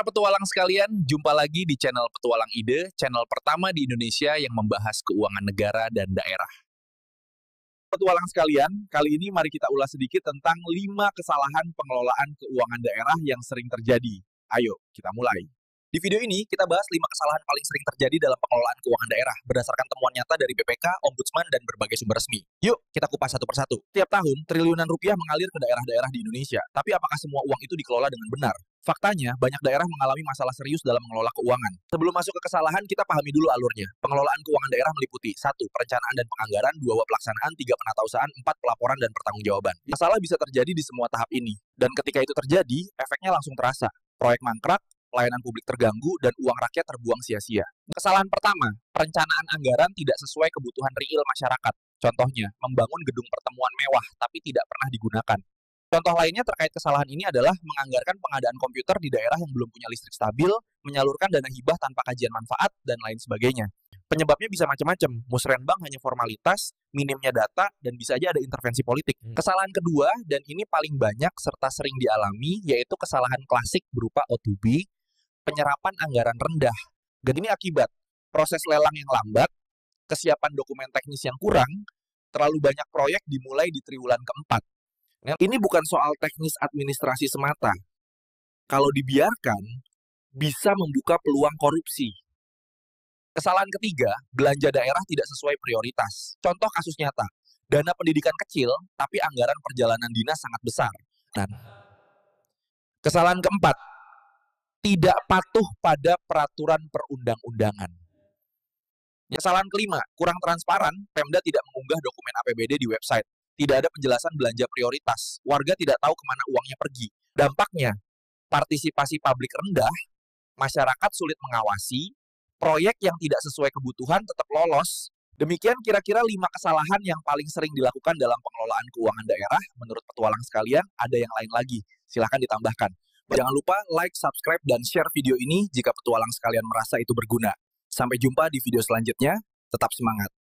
Para petualang sekalian, jumpa lagi di channel Petualang Ide, channel pertama di Indonesia yang membahas keuangan negara dan daerah. Petualang sekalian, kali ini mari kita ulas sedikit tentang 5 kesalahan pengelolaan keuangan daerah yang sering terjadi. Ayo, kita mulai. Di video ini, kita bahas 5 kesalahan paling sering terjadi dalam pengelolaan keuangan daerah berdasarkan temuan nyata dari BPK, Ombudsman, dan berbagai sumber resmi. Yuk, kita kupas satu persatu. Tiap tahun, triliunan rupiah mengalir ke daerah-daerah di Indonesia. Tapi apakah semua uang itu dikelola dengan benar? Faktanya, banyak daerah mengalami masalah serius dalam mengelola keuangan. Sebelum masuk ke kesalahan, kita pahami dulu alurnya. Pengelolaan keuangan daerah meliputi 1. Perencanaan dan penganggaran, 2. Pelaksanaan, 3. Penatausahaan, 4. Pelaporan dan pertanggungjawaban. Masalah bisa terjadi di semua tahap ini. Dan ketika itu terjadi, efeknya langsung terasa. Proyek mangkrak, pelayanan publik terganggu, dan uang rakyat terbuang sia-sia. Kesalahan pertama, perencanaan anggaran tidak sesuai kebutuhan real masyarakat. Contohnya, membangun gedung pertemuan mewah tapi tidak pernah digunakan. Contoh lainnya terkait kesalahan ini adalah menganggarkan pengadaan komputer di daerah yang belum punya listrik stabil, menyalurkan dana hibah tanpa kajian manfaat, dan lain sebagainya. Penyebabnya bisa macam-macam, musrenbang hanya formalitas, minimnya data, dan bisa aja ada intervensi politik. Kesalahan kedua, dan ini paling banyak serta sering dialami, yaitu kesalahan klasik berupa O2B, penyerapan anggaran rendah. Dan ini akibat proses lelang yang lambat, kesiapan dokumen teknis yang kurang, terlalu banyak proyek dimulai di triwulan keempat. Ini bukan soal teknis administrasi semata. Kalau dibiarkan, bisa membuka peluang korupsi. Kesalahan ketiga, belanja daerah tidak sesuai prioritas. Contoh kasus nyata, dana pendidikan kecil, tapi anggaran perjalanan dinas sangat besar. Kesalahan keempat, tidak patuh pada peraturan perundang-undangan. Kesalahan kelima, kurang transparan, Pemda tidak mengunggah dokumen APBD di website. Tidak ada penjelasan belanja prioritas. Warga tidak tahu kemana uangnya pergi. Dampaknya, partisipasi publik rendah, masyarakat sulit mengawasi, proyek yang tidak sesuai kebutuhan tetap lolos. Demikian kira-kira 5 kesalahan yang paling sering dilakukan dalam pengelolaan keuangan daerah. Menurut petualang sekalian, ada yang lain lagi. Silahkan ditambahkan. Jangan lupa like, subscribe, dan share video ini jika petualang sekalian merasa itu berguna. Sampai jumpa di video selanjutnya. Tetap semangat.